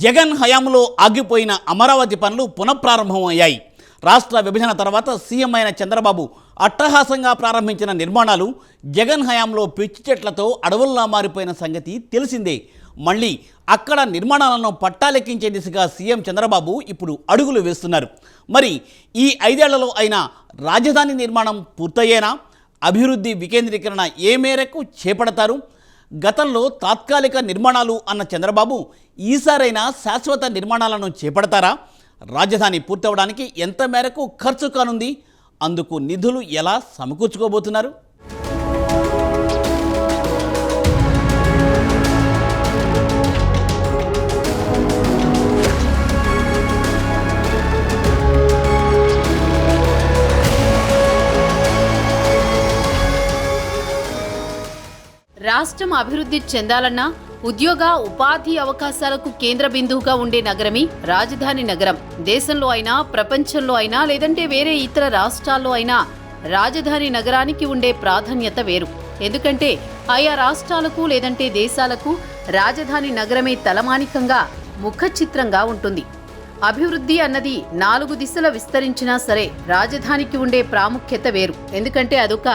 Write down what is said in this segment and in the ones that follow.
జగన్ హయాంలో ఆగిపోయిన అమరావతి పనులు పునఃప్రారంభమయ్యాయి. రాష్ట్ర విభజన తర్వాత సీఎం అయిన చంద్రబాబు అట్టహాసంగా ప్రారంభించిన నిర్మాణాలు జగన్ హయాంలో పిచ్చి చెట్లతో అడవుల్లా మారిపోయిన సంగతి తెలిసిందే. మళ్ళీ అక్కడ నిర్మాణాలను పట్టాలెక్కించే దిశగా సీఎం చంద్రబాబు ఇప్పుడు అడుగులు వేస్తున్నారు. మరి ఈ 5 ఏళ్లలో అయినా రాజధాని నిర్మాణం పూర్తయ్యేనా? అభివృద్ధి వికేంద్రీకరణ ఏ మేరకు చేపడతారు? గతంలో తాత్కాలిక నిర్మాణాలు అన్న చంద్రబాబు ఈసారైనా శాశ్వత నిర్మాణాలను చేపడతారా? రాజధాని పూర్తవడానికి ఎంత మేరకు ఖర్చు కానుంది? అందుకు నిధులు ఎలా సమకూర్చుకోబోతున్నారు? రాష్ట్రం అభివృద్ధి చెందాలన్నా ఉద్యోగ ఉపాధి అవకాశాలకు కేంద్ర బిందువుగా ఉండే నగరమే రాజధాని నగరం. దేశంలో అయినా, ప్రపంచంలో అయినా, లేదంటే వేరే ఇతర రాష్ట్రాల్లో అయినా రాజధాని నగరానికి ఉండే ప్రాధాన్యత వేరు. ఎందుకంటే ఆయా రాష్ట్రాలకు లేదంటే దేశాలకు రాజధాని నగరమే తలమానికంగా ముఖ చిత్రంగా ఉంటుంది. అభివృద్ధి అన్నది 4 దిశల విస్తరించినా సరే రాజధానికి ఉండే ప్రాముఖ్యత వేరు. ఎందుకంటే అదొక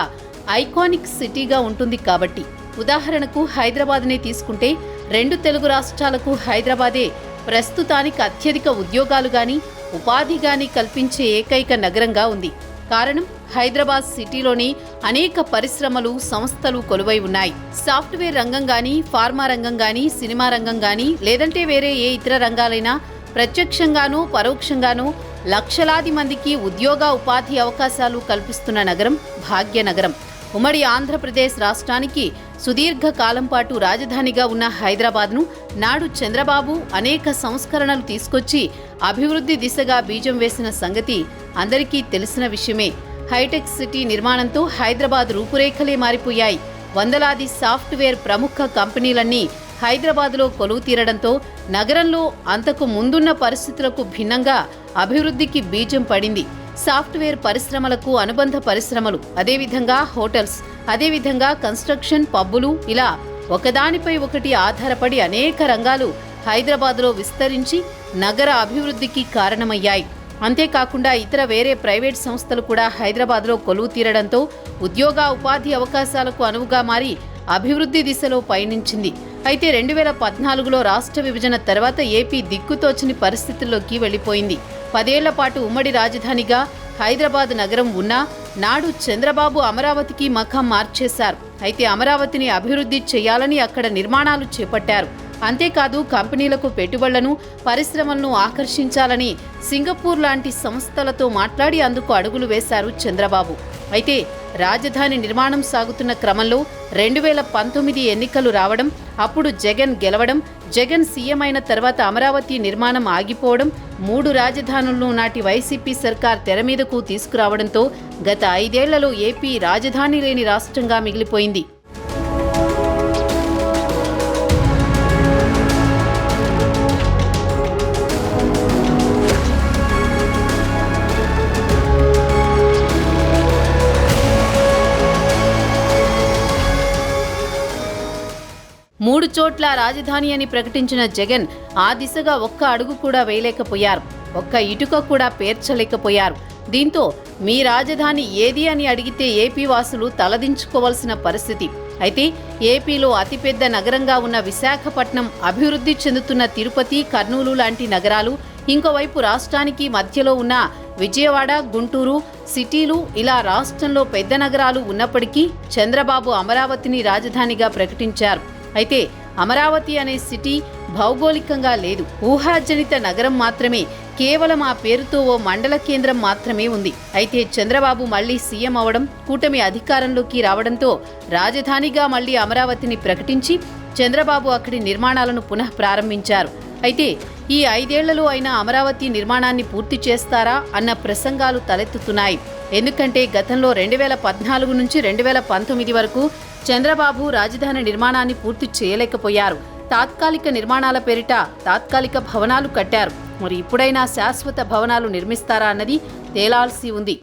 ఐకానిక్ సిటీగా ఉంటుంది కాబట్టి. ఉదాహరణకు హైదరాబాద్నే తీసుకుంటే 2 తెలుగు రాష్ట్రాలకు హైదరాబాదే ప్రస్తుతానికి అత్యధిక ఉద్యోగాలు గాని ఉపాధి గాని కల్పించే ఏకైక నగరంగా ఉంది. కారణం హైదరాబాద్ సిటీలోని అనేక పరిశ్రమలు, సంస్థలు కొలువై ఉన్నాయి. సాఫ్ట్వేర్ రంగం గాని, ఫార్మా రంగం గాని, సినిమా రంగం గాని, లేదంటే వేరే ఏ ఇతర రంగాలైనా ప్రత్యక్షంగానూ పరోక్షంగానూ లక్షలాది మందికి ఉద్యోగ ఉపాధి అవకాశాలు కల్పిస్తున్న నగరం భాగ్యనగరం. ఉమ్మడి ఆంధ్రప్రదేశ్ రాష్ట్రానికి సుదీర్ఘ కాలం పాటు రాజధానిగా ఉన్న హైదరాబాద్ను నాడు చంద్రబాబు అనేక సంస్కరణలు తీసుకొచ్చి అభివృద్ధి దిశగా బీజం వేసిన సంగతి అందరికీ తెలిసిన విషయమే. హైటెక్ సిటీ నిర్మాణంతో హైదరాబాద్ రూపురేఖలే మారిపోయాయి. వందలాది సాఫ్ట్వేర్ ప్రముఖ కంపెనీలన్నీ హైదరాబాద్లో కొలువు తీరడంతో నగరంలో అంతకు ముందున్న పరిస్థితులకు భిన్నంగా అభివృద్ధికి బీజం పడింది. సాఫ్ట్వేర్ పరిశ్రమలకు అనుబంధ పరిశ్రమలు, అదేవిధంగా హోటల్స్, అదేవిధంగా కన్స్ట్రక్షన్, పబ్బులు, ఇలా ఒకదానిపై ఒకటి ఆధారపడి అనేక రంగాలు హైదరాబాద్లో విస్తరించి నగర అభివృద్ధికి కారణమయ్యాయి. అంతేకాకుండా ఇతర వేరే ప్రైవేట్ సంస్థలు కూడా హైదరాబాద్లో కొలువు తీరడంతో ఉద్యోగ ఉపాధి అవకాశాలకు అనువుగా మారి అభివృద్ధి దిశలో పయనించింది. అయితే 2014లో రాష్ట్ర విభజన తర్వాత ఏపీ దిక్కుతోచని పరిస్థితుల్లోకి వెళ్లిపోయింది. 10 ఏళ్ల పాటు ఉమ్మడి రాజధానిగా హైదరాబాద్ నగరం ఉన్నా నాడు చంద్రబాబు అమరావతికి మఖం మార్చేశారు. అయితే అమరావతిని అభివృద్ధి చేయాలని అక్కడ నిర్మాణాలు చేపట్టారు. అంతేకాదు కంపెనీలకు పెట్టుబడులను, పరిశ్రమలను ఆకర్షించాలని సింగపూర్ లాంటి సంస్థలతో మాట్లాడి అందుకు అడుగులు వేశారు చంద్రబాబు. అయితే రాజధాని నిర్మాణం సాగుతున్న క్రమంలో 2019 ఎన్నికలు రావడం, అప్పుడు జగన్ గెలవడం, జగన్ సీఎం అయిన తర్వాత అమరావతి నిర్మాణం ఆగిపోవడం, 3 రాజధానులను నాటి వైసీపీ సర్కార్ తెర మీదకు తీసుకురావడంతో గత 5 ఏళ్లలో ఏపీ రాజధాని లేని రాష్ట్రంగా మిగిలిపోయింది. మూడు చోట్ల రాజధాని అని ప్రకటించిన జగన్ ఆ దిశగా ఒక్క అడుగు కూడా వేయలేకపోయారు. ఒక్క ఇటుక కూడా పేర్చలేకపోయారు. దీంతో మీ రాజధాని ఏది అని అడిగితే ఏపీ వాసులు తలదించుకోవాల్సిన పరిస్థితి. అయితే ఏపీలో అతిపెద్ద నగరంగా ఉన్న విశాఖపట్నం, అభివృద్ధి చెందుతున్న తిరుపతి, కర్నూలు లాంటి నగరాలు, ఇంకోవైపు రాష్ట్రానికి మధ్యలో ఉన్న విజయవాడ, గుంటూరు సిటీలు, ఇలా రాష్ట్రంలో పెద్ద నగరాలు ఉన్నప్పటికీ చంద్రబాబు అమరావతిని రాజధానిగా ప్రకటించారు. అయితే అమరావతి అనే సిటీ భౌగోళికంగా లేదు, ఊహాజనిత నగరం మాత్రమే. కేవలం ఆ పేరుతో ఓ మండల కేంద్రం మాత్రమే ఉంది. అయితే చంద్రబాబు మళ్లీ సీఎం అవడం, కూటమి అధికారంలోకి రావడంతో రాజధానిగా మళ్లీ అమరావతిని ప్రకటించి చంద్రబాబు అక్కడి నిర్మాణాలను పునః ప్రారంభించారు. అయితే ఈ 5 ఏళ్లలో అయినా అమరావతి నిర్మాణాన్ని పూర్తి చేస్తారా అన్న ప్రసంగాలు తలెత్తుతున్నాయి. ఎందుకంటే గతంలో 2014 నుంచి 2019 వరకు చంద్రబాబు రాజధాని నిర్మాణాన్ని పూర్తి చేయలేకపోయారు. తాత్కాలిక నిర్మాణాల పేరిట తాత్కాలిక భవనాలు కట్టారు. మరి ఇప్పుడైనా శాశ్వత భవనాలు నిర్మిస్తారా అన్నది తేలాల్సి ఉంది.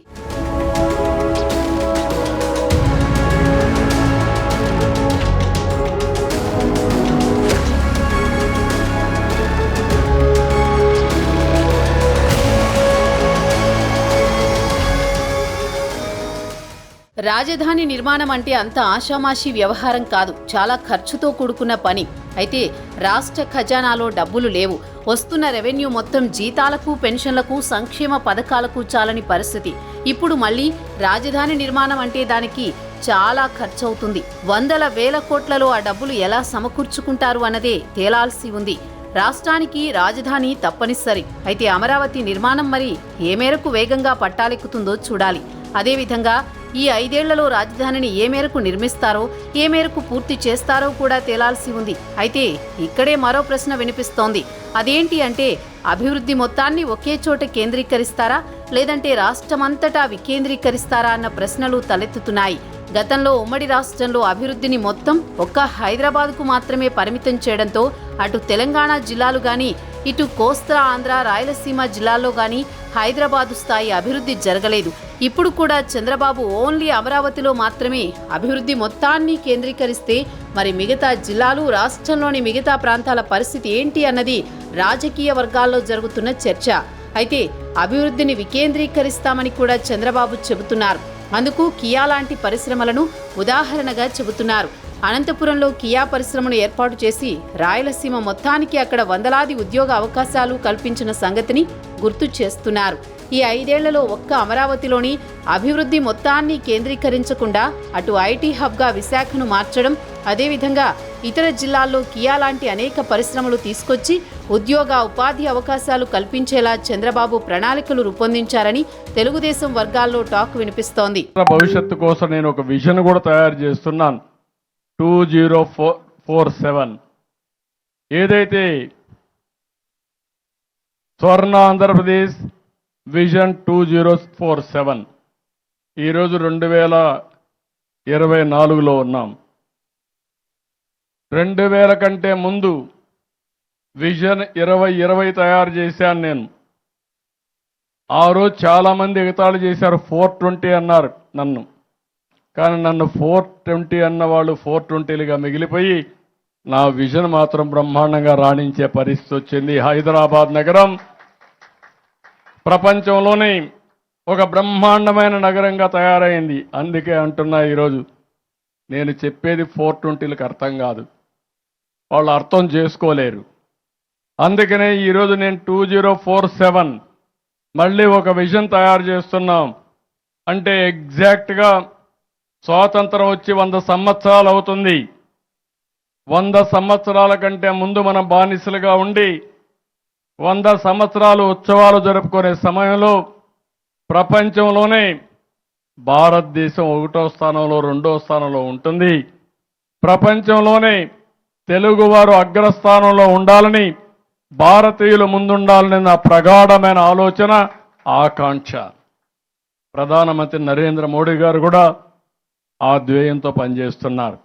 రాజధాని నిర్మాణం అంటే అంత ఆషామాషీ వ్యవహారం కాదు, చాలా ఖర్చుతో కూడుకున్న పని. అయితే రాష్ట్ర ఖజానాలో డబ్బులు లేవు. వస్తున్న రెవెన్యూ మొత్తం జీతాలకు, పెన్షన్లకు, సంక్షేమ పథకాలకు చాలని పరిస్థితి. ఇప్పుడు మళ్ళీ రాజధాని నిర్మాణం అంటే దానికి చాలా ఖర్చవుతుంది. వందల వేల కోట్లలో ఆ డబ్బులు ఎలా సమకూర్చుకుంటారు అన్నదే తేలాల్సి ఉంది. రాష్ట్రానికి రాజధాని తప్పనిసరి. అయితే అమరావతి నిర్మాణం మరి ఏ మేరకు వేగంగా పట్టాలెక్కుతుందో చూడాలి. అదేవిధంగా ఈ 5 ఏళ్లలో రాజధానిని ఏ మేరకు నిర్మిస్తారో, ఏ మేరకు పూర్తి చేస్తారో కూడా తేలాల్సి ఉంది. అయితే ఇక్కడే మరో ప్రశ్న వినిపిస్తోంది. అదేంటి అంటే, అభివృద్ధి మొత్తాన్ని ఒకే చోట కేంద్రీకరిస్తారా, లేదంటే రాష్ట్రమంతటా వికేంద్రీకరిస్తారా అన్న ప్రశ్నలు తలెత్తుతున్నాయి. గతంలో ఉమ్మడి రాష్ట్రంలో అభివృద్ధిని మొత్తం ఒక్క హైదరాబాద్కు మాత్రమే పరిమితం చేయడంతో అటు తెలంగాణ జిల్లాలు గాని, ఇటు కోస్తా ఆంధ్ర, రాయలసీమ జిల్లాల్లో గాని హైదరాబాదు స్థాయి అభివృద్ధి జరగలేదు. ఇప్పుడు కూడా చంద్రబాబు ఓన్లీ అమరావతిలో మాత్రమే అభివృద్ధి మొత్తాన్ని కేంద్రీకరిస్తే మరి మిగతా జిల్లాలు, రాష్ట్రంలోని మిగతా ప్రాంతాల పరిస్థితి ఏంటి అన్నది రాజకీయ వర్గాల్లో జరుగుతున్న చర్చ. అయితే అభివృద్ధిని వికేంద్రీకరిస్తామని కూడా చంద్రబాబు చెబుతున్నారు. అందుకు కియా లాంటి పరిశ్రమలను ఉదాహరణగా చెబుతున్నారు. అనంతపురంలో కియా పరిశ్రమను ఏర్పాటు చేసి రాయలసీమ మొత్తానికి అక్కడ వందలాది ఉద్యోగ అవకాశాలు కల్పించిన సంగతిని గుర్తు చేస్తున్నారు. ఈ 5 ఏళ్లలో ఒక్క అమరావతిలోని అభివృద్ధి మొత్తాన్ని కేంద్రీకరించకుండా అటు ఐటీ హబ్గా విశాఖను మార్చడం, అదేవిధంగా ఇతర జిల్లాల్లో కియా లాంటి అనేక పరిశ్రమలు తీసుకొచ్చి ఉద్యోగ ఉపాధి అవకాశాలు కల్పించేలా చంద్రబాబు ప్రణాళికలు రూపొందించారని తెలుగుదేశం వర్గాల్లో టాక్ వినిపిస్తోంది. భవిష్యత్తు కోసం నేను ఒక విజన్ కూడా తయారు చేస్తున్నాను. 2047 ఏదైతే స్వర్ణ ఆంధ్రప్రదేశ్ విజన్ 2047 ఈరోజు 2024లో ఉన్నాం. 2000 కంటే ముందు విజన్ 2020 తయారు చేశాను నేను. ఆ రోజు చాలామంది ఎగతాళి చేశారు, 420 అన్నారు నన్ను. కానీ నన్ను 420 అన్న వాళ్ళు 420లుగా మిగిలిపోయి నా విజన్ మాత్రం బ్రహ్మాండంగా రాణించే పరిస్థితి వచ్చింది. హైదరాబాద్ నగరం ప్రపంచంలోనే ఒక బ్రహ్మాండమైన నగరంగా తయారైంది. అందుకే అంటున్నా, ఈరోజు నేను చెప్పేది 420లకు అర్థం కాదు, వాళ్ళు అర్థం చేసుకోలేరు. అందుకనే ఈరోజు నేను 2047 మళ్ళీ ఒక విజన్ తయారు చేస్తున్నాం. అంటే ఎగ్జాక్ట్గా స్వాతంత్రం వచ్చి 100 సంవత్సరాలు అవుతుంది. 100 సంవత్సరాల కంటే ముందు మనం బానిసలుగా ఉండి 100 సంవత్సరాలు ఉత్సవాలు జరుపుకునే సమయంలో ప్రపంచంలోనే భారతదేశం 1వ స్థానంలో, 2వ స్థానంలో ఉంటుంది. ప్రపంచంలోనే తెలుగువారు అగ్రస్థానంలో ఉండాలని, భారతీయులు ముందుండాలని నా ప్రగాఢమైన ఆలోచన, ఆకాంక్ష. ప్రధానమంత్రి నరేంద్ర మోడీ గారు కూడా ఆ ధ్యేయంతో పనిచేస్తున్నారు.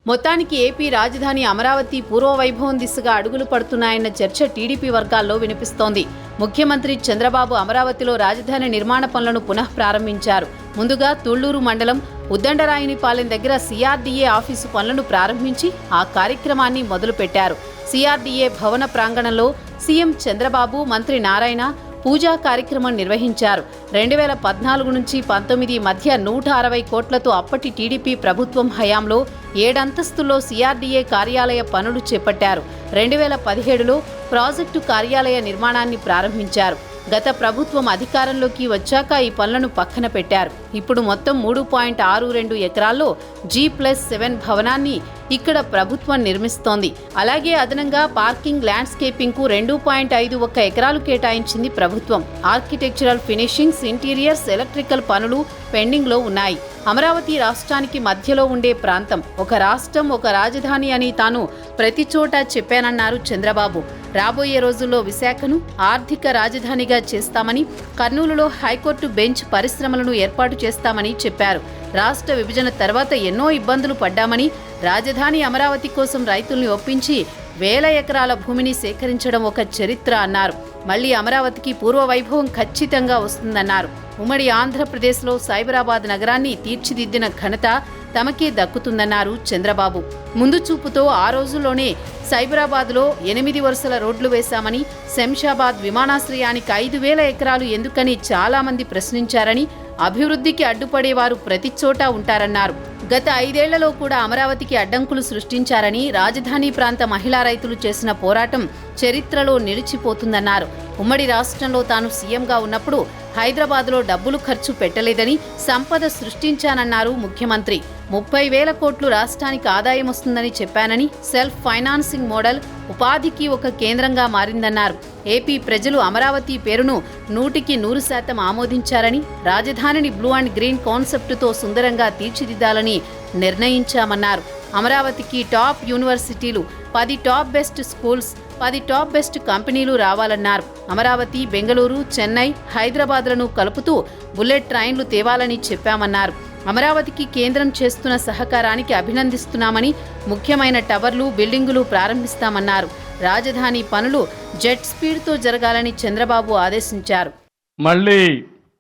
మొత్తానికి ఏపీ రాజధాని అమరావతి పూర్వవైభవం దిశగా అడుగులు పడుతున్నాయన్న చర్చ టీడీపీ వర్గాల్లో వినిపిస్తోంది. ముఖ్యమంత్రి చంద్రబాబు అమరావతిలో రాజధాని నిర్మాణ పనులను పునః ప్రారంభించారు. ముందుగా తుళ్లూరు మండలం ఉద్దండరాయునిపాలెం దగ్గర సిఆర్డీఏ ఆఫీసు పనులను ప్రారంభించి ఆ కార్యక్రమాన్ని మొదలుపెట్టారు. సిఆర్డీఏ భవన ప్రాంగణంలో సీఎం చంద్రబాబు, మంత్రి నారాయణ పూజా కార్యక్రమం నిర్వహించారు. 2014 నుంచి 19 మధ్య 160 కోట్లతో అప్పటి టీడీపీ ప్రభుత్వం హయాంలో 7 అంతస్తుల్లో సిఆర్డీఏ కార్యాలయ పనులు చేపట్టారు. 2017లో ప్రాజెక్టు కార్యాలయ నిర్మాణాన్ని ప్రారంభించారు. గత ప్రభుత్వం అధికారంలోకి వచ్చాక ఈ పనులను పక్కన పెట్టారు. ఇప్పుడు మొత్తం 3.62 ఎకరాల్లో G+7 భవనాన్ని ఇక్కడ ప్రభుత్వం నిర్మిస్తోంది. అలాగే అదనంగా పార్కింగ్, ల్యాండ్స్కేపింగ్కు 2.51 ఎకరాలు కేటాయించింది ప్రభుత్వం. ఆర్కిటెక్చరల్ ఫినిషింగ్స్, ఇంటీరియర్స్, ఎలక్ట్రికల్ పనులు పెండింగ్లో ఉన్నాయి. అమరావతి రాష్ట్రానికి మధ్యలో ఉండే ప్రాంతం. ఒక రాష్ట్రం, ఒక రాజధాని అని తాను ప్రతి చోట చెప్పానన్నారు చంద్రబాబు. రాబోయే రోజుల్లో విశాఖను ఆర్థిక రాజధానిగా చేస్తామని, కర్నూలులో హైకోర్టు బెంచ్ పరిశ్రమలను ఏర్పాటు చేస్తామని చెప్పారు. రాష్ట్ర విభజన తర్వాత ఎన్నో ఇబ్బందులు పడ్డామని, రాజధాని అమరావతి కోసం రైతుల్ని ఒప్పించి 1000 ఎకరాల భూమిని సేకరించడం ఒక చరిత్ర అన్నారు. మళ్లీ అమరావతికి పూర్వ వైభవం ఖచ్చితంగా వస్తుందన్నారు. ఉమ్మడి ఆంధ్రప్రదేశ్లో సైబరాబాద్ నగరాన్ని తీర్చిదిద్దిన ఘనత తమకే దక్కుతుందన్నారు చంద్రబాబు. ముందు చూపుతో ఆ రోజుల్లోనే సైబరాబాద్లో 8 వరుసల రోడ్లు వేశామని, శంషాబాద్ విమానాశ్రయానికి 5,000 ఎకరాలు ఎందుకని చాలామంది ప్రశ్నించారని, అభివృద్ధికి అడ్డుపడేవారు ప్రతి చోటా ఉంటారన్నారు. గత 5 ఏళ్లలో కూడా అమరావతికి అడ్డంకులు సృష్టించారని, రాజధాని ప్రాంత మహిళా రైతులు చేసిన పోరాటం చరిత్రలో నిలిచిపోతుందన్నారు. ఉమ్మడి రాష్ట్రంలో తాను సీఎంగా ఉన్నప్పుడు హైదరాబాద్లో డబ్బులు ఖర్చు పెట్టలేదని, సంపద సృష్టించానన్నారు ముఖ్యమంత్రి. 30,000 కోట్లు రాష్ట్రానికి ఆదాయం వస్తుందని చెప్పానని, సెల్ఫ్ ఫైనాన్సింగ్ మోడల్ ఉపాధికి ఒక కేంద్రంగా మారిందన్నారు. ఏపీ ప్రజలు అమరావతి పేరును 100% ఆమోదించారని, రాజధానిని బ్లూ అండ్ గ్రీన్ కాన్సెప్టుతో సుందరంగా తీర్చిదిద్దాలని నిర్ణయించామన్నారు. అమరావతికి టాప్ యూనివర్సిటీలు, 10 top best schools, 10 top best కంపెనీలు రావాలన్నారు. అమరావతి, బెంగళూరు, చెన్నై, హైదరాబాద్లను కలుపుతూ బుల్లెట్ ట్రైన్లు తేవాలని చెప్పామన్నారు. అమరావతికి కేంద్రం చేస్తున్న సహకారానికి అభినందిస్తున్నామని, ముఖ్యమైన టవర్లు, బిల్డింగులు ప్రారంభిస్తామన్నారు. రాజధాని పనులు జెట్ స్పీడ్తో జరగాలని చంద్రబాబు ఆదేశించారు. మళ్ళీ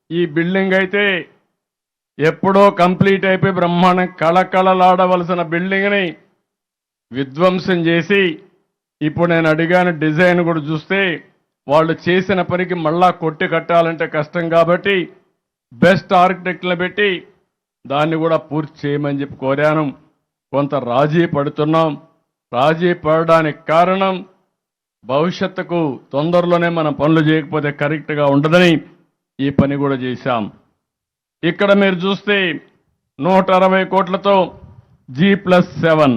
ఈ బిల్డింగ్ అయితే ఎప్పుడో కంప్లీట్ అయిపోయి బ్రహ్మాండం కళకళలాడవలసిన బిల్డింగ్ని విధ్వంసం చేసి, ఇప్పుడు నేను అడిగాను డిజైన్ కూడా చూస్తే వాళ్ళు చేసిన పనికి మళ్ళా కొట్టి కట్టాలంటే కష్టం కాబట్టి బెస్ట్ ఆర్కిటెక్ట్లను పెట్టి దాన్ని కూడా పూర్తి చేయమని చెప్పి కోరాను. కొంత రాజీ పడుతున్నాం. రాజీ పడడానికి కారణం భవిష్యత్తుకు తొందరలోనే మనం పనులు చేయకపోతే కరెక్ట్గా ఉండదని ఈ పని కూడా చేశాం. ఇక్కడ మీరు చూస్తే 160 కోట్లతో G+7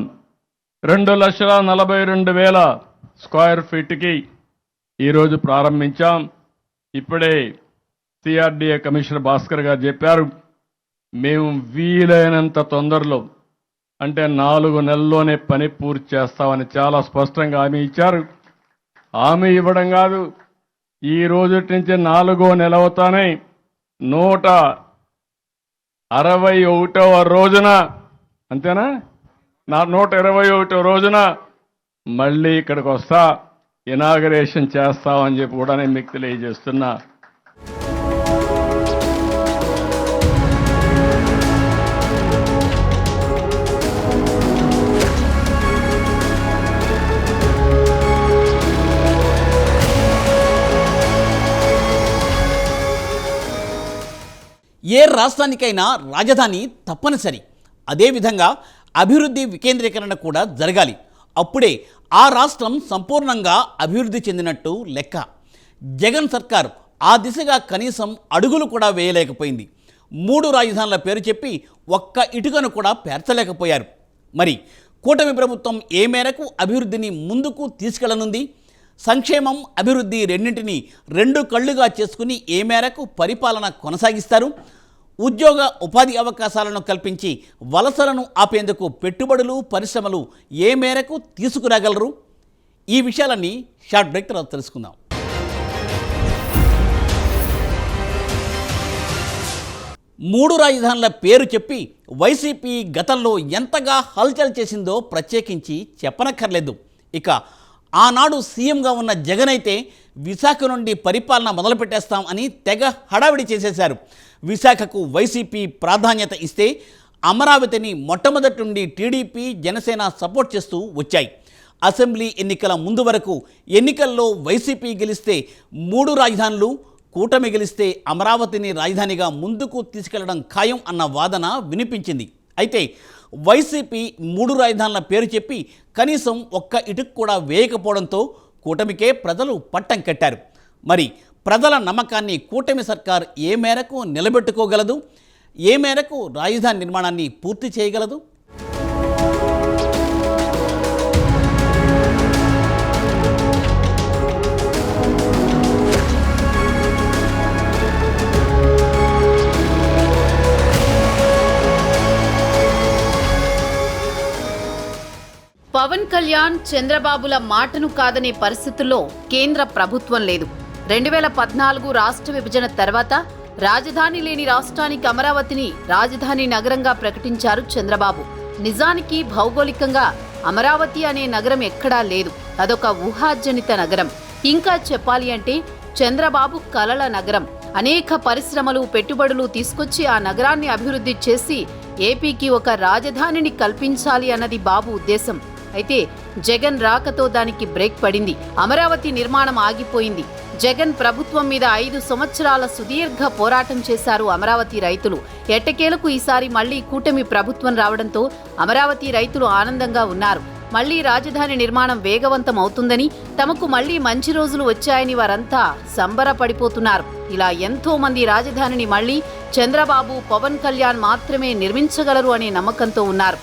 2,42,000 స్క్వేర్ ఫీట్కి ఈరోజు ప్రారంభించాం. ఇప్పుడే సిఆర్డీఏ కమిషనర్ భాస్కర్ గారు చెప్పారు, మేము వీలైనంత తొందరలో అంటే 4 నెలల్లోనే పని పూర్తి చేస్తామని చాలా స్పష్టంగా హామీ ఇచ్చారు. హామీ ఇవ్వడం కాదు, ఈ రోజు నుంచి 4వ నెల అవుతానే 161వ రోజున, అంతేనా, 121వ రోజున మళ్ళీ ఇక్కడికి వస్తా, ఇనాగరేషన్ చేస్తామని చెప్పి కూడా నేను మీకు తెలియజేస్తున్నా. ఏ రాష్ట్రానికైనా రాజధాని తప్పనిసరి. అదేవిధంగా అభివృద్ధి వికేంద్రీకరణ కూడా జరగాలి. అప్పుడే ఆ రాష్ట్రం సంపూర్ణంగా అభివృద్ధి చెందినట్టు లెక్క. జగన్ సర్కార్ ఆ దిశగా కనీసం అడుగులు కూడా వేయలేకపోయింది. 3 రాజధానుల పేరు చెప్పి ఒక్క ఇటుకను కూడా పేర్చలేకపోయారు. మరి కూటమి ప్రభుత్వం ఏ మేరకు అభివృద్ధిని ముందుకు తీసుకెళ్లనుంది? సంక్షేమం, అభివృద్ధి రెండింటినీ 2 కళ్ళుగా చేసుకుని ఏ మేరకు పరిపాలన కొనసాగిస్తారు? ఉద్యోగ ఉపాధి అవకాశాలను కల్పించి వలసలను ఆపేందుకు పెట్టుబడులు, పరిశ్రమలు ఏ మేరకు తీసుకురాగలరు? ఈ విషయాలన్నీ షార్ట్ బ్రేక్ తర్వాత తెలుసుకుందాం. మూడు రాజధానుల పేరు చెప్పి వైసీపీ గతంలో ఎంతగా హల్చల్ చేసిందో ప్రత్యేకించి చెప్పనక్కర్లేదు. ఇక ఆనాడు సీఎంగా ఉన్న జగన్ అయితే విశాఖ నుండి పరిపాలన మొదలుపెట్టేస్తాం అని తెగ హడావిడి చేసేశారు. విశాఖకు వైసీపీ ప్రాధాన్యత ఇస్తే అమరావతిని మొట్టమొదటి నుండి టీడీపీ, జనసేన సపోర్ట్ చేస్తూ వచ్చాయి. అసెంబ్లీ ఎన్నికల ముందు వరకు ఎన్నికల్లో వైసీపీ గెలిస్తే 3 రాజధానులు, కూటమి గెలిస్తే అమరావతిని రాజధానిగా ముందుకు తీసుకెళ్లడం ఖాయం అన్న వాదన వినిపించింది. అయితే వైసీపీ 3 రాజధానుల పేరు చెప్పి కనీసం ఒక్క ఇటుకు కూడా వేయకపోవడంతో కూటమికే ప్రజలు పట్టం కట్టారు. మరి ప్రజల నమ్మకాన్ని కూటమి సర్కార్ ఏ మేరకు నిలబెట్టుకోగలదు? ఏ మేరకు రాజధాని నిర్మాణాన్ని పూర్తి చేయగలదు? పవన్ కళ్యాణ్, చంద్రబాబుల మాటను కాదనే పరిస్థితుల్లో కేంద్ర ప్రభుత్వం లేదు. 2014 రాష్ట్ర విభజన తర్వాత రాజధాని లేని రాష్ట్రానికి అమరావతిని రాజధాని నగరంగా ప్రకటించారు చంద్రబాబు. నిజానికి భౌగోళికంగా అమరావతి అనే నగరం ఎక్కడా లేదు. అదొక ఊహాజనిత నగరం. ఇంకా చెప్పాలి అంటే చంద్రబాబు కలల నగరం. అనేక పరిశ్రమలు, పెట్టుబడులు తీసుకొచ్చి ఆ నగరాన్ని అభివృద్ధి చేసి ఏపీకి ఒక రాజధానిని కల్పించాలి అన్నది బాబు ఉద్దేశం. అయితే జగన్ రాకతో దానికి బ్రేక్ పడింది. అమరావతి నిర్మాణం ఆగిపోయింది. జగన్ ప్రభుత్వం మీద 5 సంవత్సరాల సుదీర్ఘ పోరాటం చేశారు అమరావతి రైతులు. ఎట్టకేలకు ఈసారి మళ్లీ కూటమి ప్రభుత్వం రావడంతో అమరావతి రైతులు ఆనందంగా ఉన్నారు. మళ్లీ రాజధాని నిర్మాణం వేగవంతం అవుతుందని, తమకు మళ్లీ మంచి రోజులు వచ్చాయని వారంతా సంబరపడిపోతున్నారు. ఇలా ఎంతో మంది రాజధానిని మళ్లీ చంద్రబాబు, పవన్ కళ్యాణ్ మాత్రమే నిర్మించగలరు అనే నమ్మకంతో ఉన్నారు.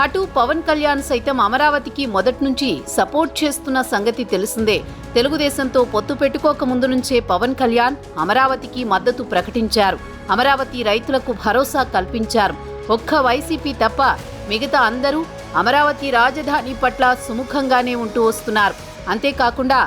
అటు పవన్ కళ్యాణ్ సైతం అమరావతికి మొదటి నుంచి సపోర్ట్ చేస్తున్న సంగతి తెలిసిందే. తెలుగుదేశంతో పొత్తు పెట్టుకోక ముందు నుంచే పవన్ కళ్యాణ్ అమరావతికి మద్దతు ప్రకటించారు. అమరావతి రైతులకు భరోసా కల్పించారు. ఒక్క వైసీపీ తప్ప మిగతా అందరూ అమరావతి రాజధాని పట్ల సుముఖంగానే ఉంటూ వస్తున్నారు. అంతేకాకుండా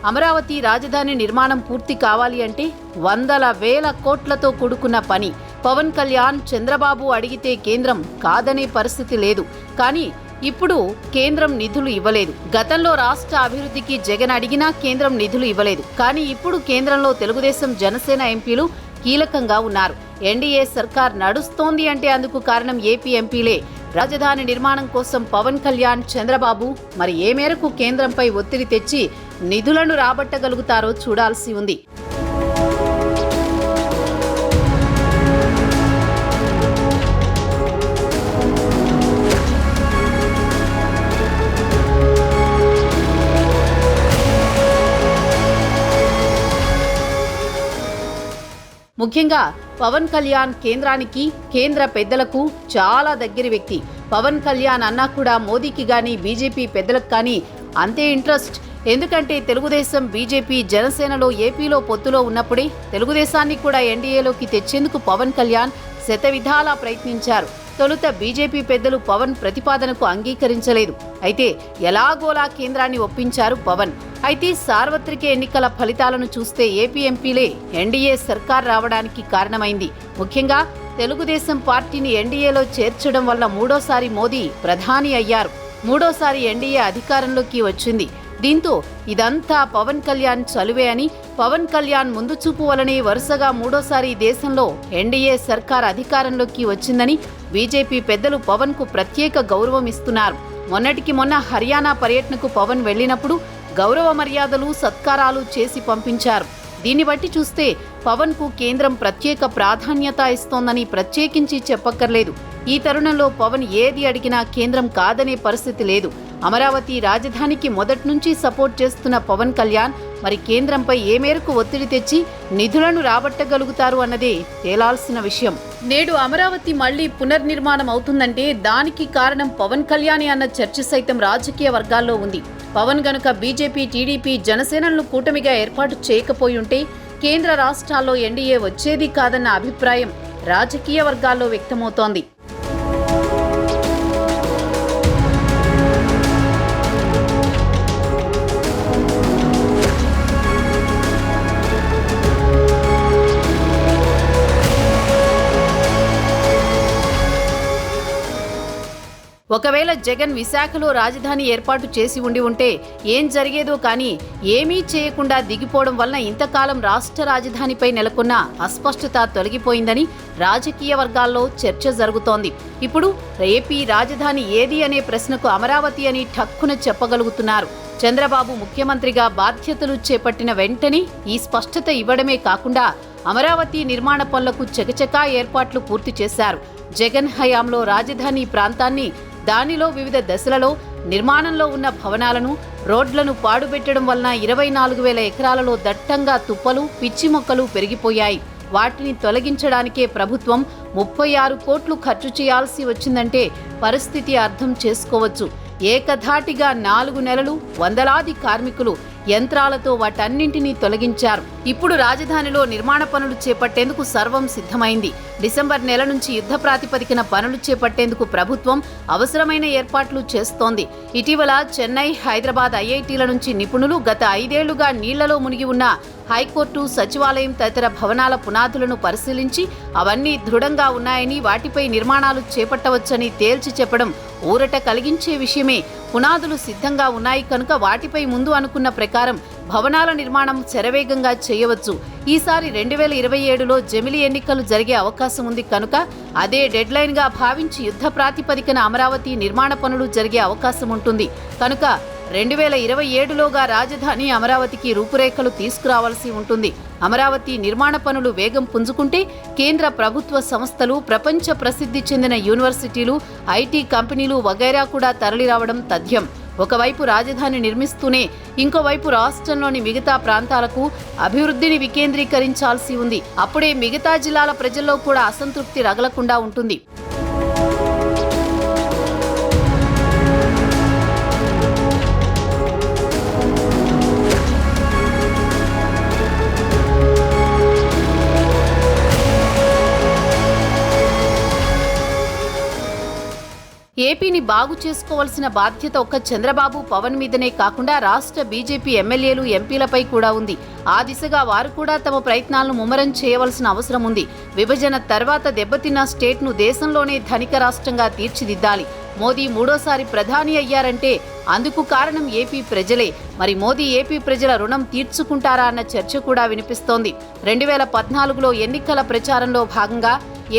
అమరావతి రాజధాని నిర్మాణం పూర్తి కావాలి అంటే వందల వేల కోట్లతో కూడుకున్న పని. పవన్ కళ్యాణ్, చంద్రబాబు అడిగితే కేంద్రం కాదనే పరిస్థితి లేదు. కానీ ఇప్పుడు కేంద్రం నిధులు ఇవ్వలేదు. గతంలో రాష్ట్ర అభివృద్ధికి జగన్ అడిగినా కేంద్రం నిధులు ఇవ్వలేదు. కానీ ఇప్పుడు కేంద్రంలో తెలుగుదేశం, జనసేన ఎంపీలు కీలకంగా ఉన్నారు. ఎన్డీఏ సర్కార్ నడుస్తోంది అంటే అందుకు కారణం ఏపీ ఎంపీలే. రాజధాని నిర్మాణం కోసం పవన్ కళ్యాణ్, చంద్రబాబు మరి ఏ మేరకు కేంద్రంపై ఒత్తిడి తెచ్చి నిధులను రాబట్టగలుగుతారో చూడాల్సి ఉంది. ముఖ్యంగా పవన్ కళ్యాణ్ కేంద్రానికి, కేంద్ర పెద్దలకు చాలా దగ్గరి వ్యక్తి. పవన్ కళ్యాణ్ అన్నా కూడా మోదీకి గాని, బీజేపీ పెద్దలకు కానీ అంతే ఇంట్రెస్ట్. ఎందుకంటే తెలుగుదేశం, బీజేపీ, జనసేనలో ఏపీలో పొత్తులో ఉన్నప్పుడే తెలుగుదేశాన్ని కూడా ఎన్డీఏలోకి తెచ్చేందుకు పవన్ కళ్యాణ్ శతవిధాలా ప్రయత్నించారు. తొలుత బీజేపీ పెద్దలు పవన్ ప్రతిపాదనకు అంగీకరించలేదు. అయితే ఎలాగోలా కేంద్రాన్ని ఒప్పించారు పవన్. అయితే సార్వత్రిక ఎన్నికల ఫలితాలను చూస్తే ఏపీ ఎంపీలే ఎన్డీఏ సర్కార్ రావడానికి కారణమైంది. ముఖ్యంగా తెలుగుదేశం పార్టీని ఎన్డీఏలో చేర్చడం వల్ల మూడోసారి మోదీ ప్రధాని అయ్యారు. మూడోసారి ఎన్డీఏ అధికారంలోకి వచ్చింది. దీంతో ఇదంతా పవన్ కళ్యాణ్ చలువే అని, పవన్ కళ్యాణ్ ముందు చూపు వలనే వరుసగా మూడోసారి దేశంలో ఎన్డీఏ సర్కార్ అధికారంలోకి వచ్చిందని బీజేపీ పెద్దలు పవన్ కు ప్రత్యేక గౌరవం ఇస్తున్నారు. మొన్నటికి మొన్న హర్యానా పర్యటనకు పవన్ వెళ్లినప్పుడు గౌరవ మర్యాదలు, సత్కారాలు చేసి పంపించారు. దీన్ని బట్టి చూస్తే పవన్ కు కేంద్రం ప్రత్యేక ప్రాధాన్యత ఇస్తోందని ప్రత్యేకించి చెప్పక్కర్లేదు. ఈ తరుణంలో పవన్ ఏది అడిగినా కేంద్రం కాదనే పరిస్థితి లేదు. అమరావతి రాజధానికి మొదటి నుంచి సపోర్ట్ చేస్తున్న పవన్ కళ్యాణ్ మరి కేంద్రంపై ఏ మేరకు ఒత్తిడి తెచ్చి నిధులను రాబట్టగలుగుతారు అన్నదే తేలాల్సిన విషయం. నేడు అమరావతి మళ్లీ పునర్నిర్మాణం అవుతుందంటే దానికి కారణం పవన్ కళ్యాణ్ అన్న చర్చ సైతం రాజకీయ వర్గాల్లో ఉంది. పవన్ గనుక బీజేపీ, టీడీపీ, జనసేనలను కూటమిగా ఏర్పాటు చేయకపోయి ఉంటే కేంద్ర రాష్ట్రాల్లో ఎన్డీఏ వచ్చేది కాదన్న అభిప్రాయం రాజకీయ వర్గాల్లో వ్యక్తమవుతోంది. ఒకవేళ జగన్ విశాఖలో రాజధాని ఏర్పాటు చేసి ఉంటే ఏం జరిగేదో కానీ ఏమీ చేయకుండా దిగిపోవడం వలన ఇంతకాలం రాష్ట్ర రాజధానిపై నెలకొన్న అస్పష్టత తొలగిపోయిందని రాజకీయ వర్గాల్లో చర్చ జరుగుతోంది. ఇప్పుడు ఏపీ రాజధాని ఏది అనే ప్రశ్నకు అమరావతి అని ఠక్కున చెప్పగలుగుతున్నారు. చంద్రబాబు ముఖ్యమంత్రిగా బాధ్యతలు చేపట్టిన వెంటనే ఈ స్పష్టత ఇవ్వడమే కాకుండా అమరావతి నిర్మాణ పనులకు చకచకా ఏర్పాట్లు పూర్తి చేశారు. జగన్ హయాంలో రాజధాని ప్రాంతాన్ని, దానిలో వివిధ దశలలో నిర్మాణంలో ఉన్న భవనాలను, రోడ్లను పాడుపెట్టడం వలన 24,000 ఎకరాలలో దట్టంగా తుప్పలు, పిచ్చి మొక్కలు పెరిగిపోయాయి. వాటిని తొలగించడానికే ప్రభుత్వం 36 కోట్లు ఖర్చు చేయాల్సి వచ్చిందంటే పరిస్థితి అర్థం చేసుకోవచ్చు. ఏకధాటిగా 4 నెలలు వందలాది కార్మికులు యంత్రాలతో వాటన్నింటినీ తొలగించారు. ఇప్పుడు రాజధానిలో నిర్మాణ పనులు చేపట్టేందుకు సర్వం సిద్ధమైంది. డిసెంబర్ నెల నుంచి యుద్ధ ప్రాతిపదికన పనులు చేపట్టేందుకు ప్రభుత్వం అవసరమైన ఏర్పాట్లు చేస్తోంది. ఇటీవల చెన్నై, హైదరాబాద్ ఐఐటీల నుంచి నిపుణులు గత 5 ఏళ్లుగా నీళ్లలో మునిగి ఉన్న హైకోర్టు, సచివాలయం తదితర భవనాల పునాదులను పరిశీలించి అవన్నీ దృఢంగా ఉన్నాయని, వాటిపై నిర్మాణాలు చేపట్టవచ్చని తేల్చి చెప్పడం ఊరట కలిగించే విషయమే. పునాదులు సిద్ధంగా ఉన్నాయి కనుక వాటిపై ముందు అనుకున్న ప్రకారం భవనాల నిర్మాణం శరవేగంగా చేయవచ్చు. ఈసారి 2027లో జమిలి ఎన్నికలు జరిగే అవకాశం ఉంది కనుక అదే డెడ్లైన్గా భావించి యుద్ధ ప్రాతిపదికన అమరావతి నిర్మాణ పనులు జరిగే అవకాశం ఉంటుంది. కనుక 2027లోగా రాజధాని అమరావతికి రూపురేఖలు తీసుకురావాల్సి ఉంటుంది. అమరావతి నిర్మాణ పనులు వేగం పుంజుకుంటే కేంద్ర ప్రభుత్వ సంస్థలు, ప్రపంచ ప్రసిద్ధి చెందిన యూనివర్సిటీలు, ఐటీ కంపెనీలు వగైరా కూడా తరలిరావడం తథ్యం. ఒకవైపు రాజధాని నిర్మిస్తూనే ఇంకోవైపు రాష్ట్రంలోని మిగతా ప్రాంతాలకు అభివృద్ధిని వికేంద్రీకరించాల్సి ఉంది. అప్పుడే మిగతా జిల్లాల ప్రజల్లో కూడా అసంతృప్తి రగలకుండా ఉంటుంది. ఏపీని బాగు చేసుకోవాల్సిన బాధ్యత ఒక్క చంద్రబాబు, పవన్ మీదనే కాకుండా రాష్ట్ర బీజేపీ ఎమ్మెల్యేలు, ఎంపీలపై కూడా ఉంది. ఆ దిశగా వారు కూడా తమ ప్రయత్నాలను ముమ్మరం చేయవలసిన అవసరం ఉంది. విభజన తర్వాత దెబ్బతిన్న స్టేట్ను దేశంలోనే ధనిక రాష్ట్రంగా తీర్చిదిద్దాలి. మోదీ మూడోసారి ప్రధాని అయ్యారంటే అందుకు కారణం ఏపీ ప్రజలే. మరి మోదీ ఏపీ ప్రజల రుణం తీర్చుకుంటారా అన్న చర్చ కూడా వినిపిస్తోంది. 2014లో ఎన్నికల ప్రచారంలో భాగంగా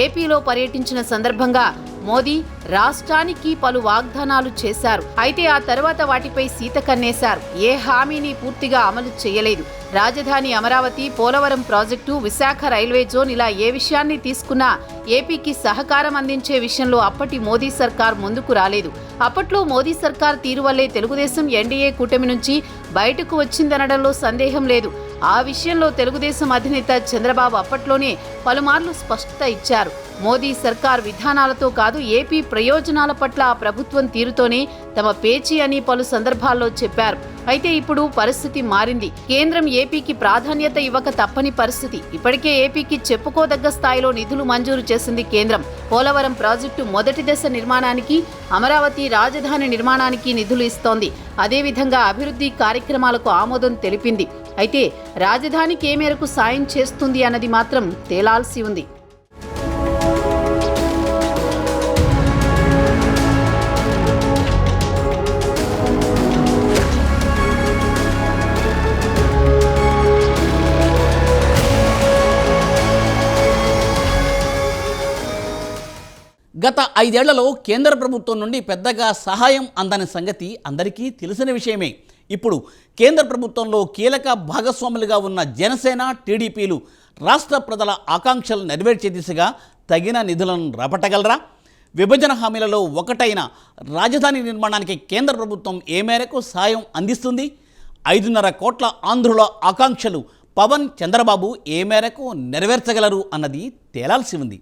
ఏపీలో పర్యటించిన సందర్భంగా మోదీ రాష్ట్రానికి పలు వాగ్దానాలు చేశారు. అయితే ఆ తర్వాత వాటిపై సీత కన్నేశారు. ఏ హామీని పూర్తిగా అమలు చేయలేదు. రాజధాని Amaravati, Polavaram project, Visakha railway zone ఇలా ఏ విషయాన్ని తీసుకున్నా ఏపీకి సహకారం అందించే విషయంలో అప్పటి మోదీ సర్కార్ ముందుకు రాలేదు. అప్పట్లో మోదీ సర్కార్ తీరు వల్లే తెలుగుదేశం ఎన్డీఏ కూటమి నుంచి బయటకు వచ్చిందనడంలో సందేహం లేదు. ఆ విషయంలో తెలుగుదేశం అధినేత చంద్రబాబు అప్పట్లోనే పలుమార్లు స్పష్టత ఇచ్చారు. మోదీ సర్కార్ విధానాలతో కాదు, ఏపీ ప్రయోజనాల పట్ల ఆ ప్రభుత్వం తీరుతోనే తమ పేచీ అని పలు సందర్భాల్లో చెప్పారు. అయితే ఇప్పుడు పరిస్థితి మారింది. కేంద్రం ఏపీకి ప్రాధాన్యత ఇవ్వక తప్పని పరిస్థితి. ఇప్పటికే ఏపీకి చెప్పుకోదగ్గ స్థాయిలో నిధులు మంజూరు చేసింది కేంద్రం. పోలవరం ప్రాజెక్టు మొదటి దశ నిర్మాణానికి, అమరావతి రాజధాని నిర్మాణానికి నిధులు ఇస్తోంది. అదేవిధంగా అభివృద్ధి కార్యక్రమాలకు ఆమోదం తెలిపింది. అయితే రాజధానికి ఏ మేరకు సాయం చేస్తుంది అన్నది మాత్రం తేలాల్సి ఉంది. గత 5 ఏళ్లలో కేంద్ర ప్రభుత్వం నుండి పెద్దగా సహాయం అందని సంగతి అందరికీ తెలిసిన విషయమే. ఇప్పుడు కేంద్ర ప్రభుత్వంలో కీలక భాగస్వాములుగా ఉన్న జనసేన, టీడీపీలు రాష్ట్ర ప్రజల ఆకాంక్షలు నెరవేర్చే దిశగా తగిన నిధులను రాబట్టగలరా? విభజన హామీలలో ఒకటైన రాజధాని నిర్మాణానికి కేంద్ర ప్రభుత్వం ఏ మేరకు సాయం అందిస్తుంది? 5.5 కోట్ల ఆంధ్రుల ఆకాంక్షలు పవన్, చంద్రబాబు ఏ మేరకు నెరవేర్చగలరు అన్నది తేలాల్సి ఉంది.